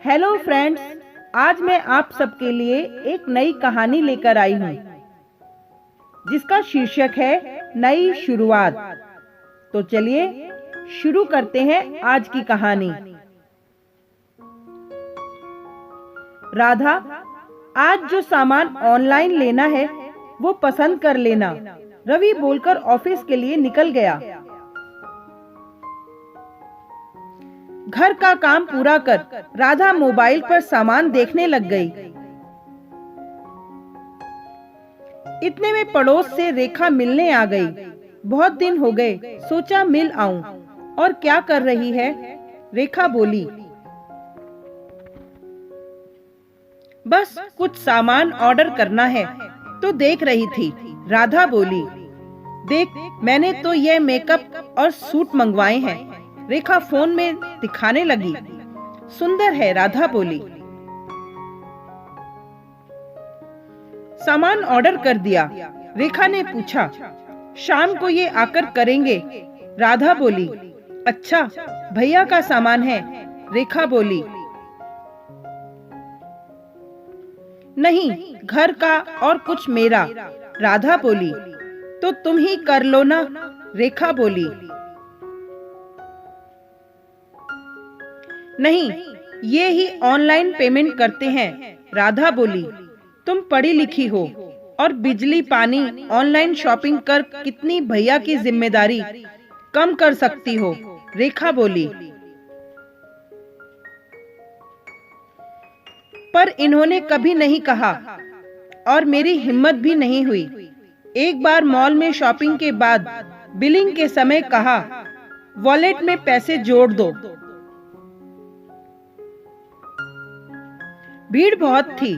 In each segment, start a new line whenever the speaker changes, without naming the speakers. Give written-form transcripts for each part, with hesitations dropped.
Hello friends, आज मैं आप सबके लिए एक नई कहानी लेकर आई हूँ जिसका शीर्षक है नई शुरुआत। तो चलिए शुरू करते हैं आज की कहानी। राधा, आज जो सामान ऑनलाइन लेना है वो पसंद कर लेना, रवि बोलकर ऑफिस के लिए निकल गया। घर का काम पूरा कर राधा मोबाइल पर सामान देखने लग गई। इतने में पड़ोस से रेखा मिलने आ गई। बहुत दिन हो गए, सोचा मिल आऊं। और क्या कर रही है? रेखा बोली। बस कुछ सामान ऑर्डर करना है तो देख रही थी। राधा बोली, देख मैंने तो ये मेकअप और सूट मंगवाए हैं। रेखा फोन में दिखाने लगी। सुंदर है, राधा बोली। सामान ऑर्डर कर दिया? रेखा ने पूछा। शाम को ये आकर करेंगे, राधा बोली। अच्छा, भैया का सामान है, रेखा बोली। नहीं, घर का और कुछ मेरा, राधा बोली। तो तुम ही कर लो ना, रेखा बोली। नहीं, ये ही ऑनलाइन पेमेंट करते हैं, राधा बोली। तुम पढ़ी लिखी हो और बिजली पानी ऑनलाइन शॉपिंग कर कितनी भैया की जिम्मेदारी कम कर सकती हो, रेखा बोली। पर इन्होंने कभी नहीं कहा और मेरी हिम्मत भी नहीं हुई। एक बार मॉल में शॉपिंग के बाद बिलिंग के समय कहा, वॉलेट में पैसे जोड़ दो। भीड़ बहुत थी,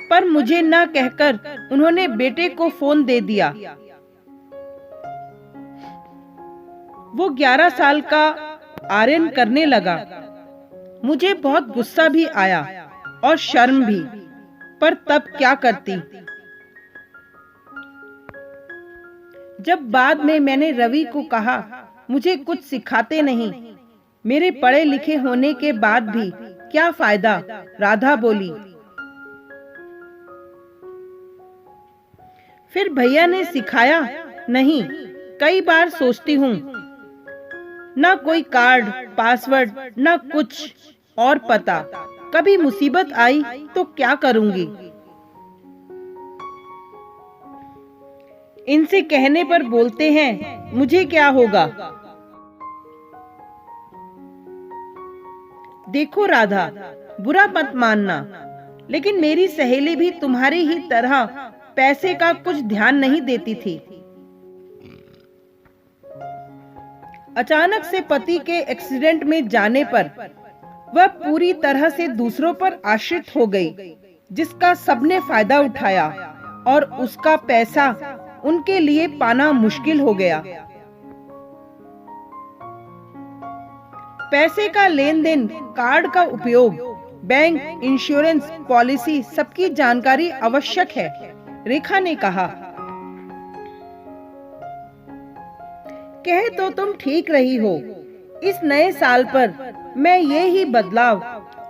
पर मुझे न कहकर उन्होंने बेटे को फोन दे दिया। वो 11 साल का आर्यन करने लगा। मुझे बहुत गुस्सा भी आया और शर्म भी, पर तब क्या करती। जब बाद में मैंने रवि को कहा, मुझे कुछ सिखाते नहीं, मेरे पढ़े लिखे होने के बाद भी क्या फायदा, राधा बोली। फिर भैया ने सिखाया? नहीं, कई बार सोचती हूँ, न कोई कार्ड, पासवर्ड, न कुछ और पता। कभी मुसीबत आई तो क्या करूंगी। इनसे कहने पर बोलते हैं, मुझे क्या होगा। देखो राधा, बुरा मत मानना, लेकिन मेरी सहेली भी तुम्हारी ही तरह पैसे का कुछ ध्यान नहीं देती थी। अचानक से पति के एक्सीडेंट में जाने पर वह पूरी तरह से दूसरों पर आश्रित हो गई, जिसका सबने फायदा उठाया और उसका पैसा उनके लिए पाना मुश्किल हो गया। पैसे का लेन देन, कार्ड का उपयोग, बैंक, इंश्योरेंस पॉलिसी, सबकी जानकारी आवश्यक है, रेखा ने कहा। कहे तो तुम ठीक रही हो। इस नए साल पर मैं ये ही बदलाव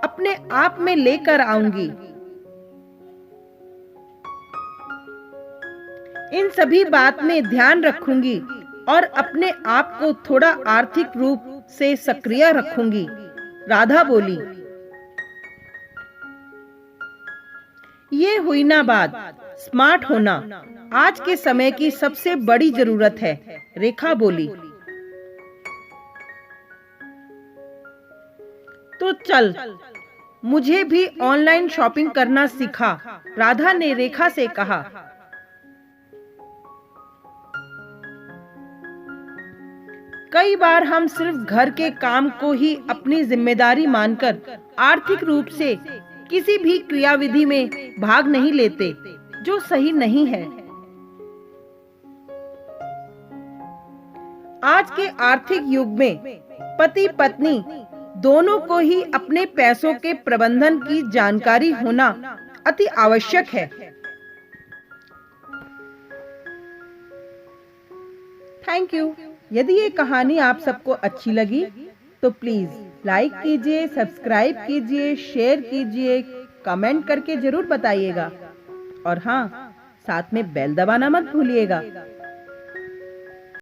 अपने आप में लेकर आऊंगी। इन सभी बात में ध्यान रखूंगी और अपने आप को थोड़ा आर्थिक रूप से सक्रिय रखूंगी, राधा बोली। ये हुई ना बात। स्मार्ट होना आज के समय की सबसे बड़ी जरूरत है, रेखा बोली। तो चल, मुझे भी ऑनलाइन शॉपिंग करना सिखा, राधा ने रेखा से कहा। कई बार हम सिर्फ घर के काम को ही अपनी जिम्मेदारी मानकर आर्थिक रूप से किसी भी क्रियाविधि में भाग नहीं लेते, जो सही नहीं है। आज के आर्थिक युग में पति पत्नी दोनों को ही अपने पैसों के प्रबंधन की जानकारी होना अति आवश्यक है। Thank you. यदि ये कहानी आप सबको अच्छी लगी तो प्लीज लाइक कीजिए, सब्सक्राइब कीजिए, शेयर कीजिए, कमेंट करके जरूर बताइएगा और हाँ, साथ में बेल दबाना मत भूलिएगा।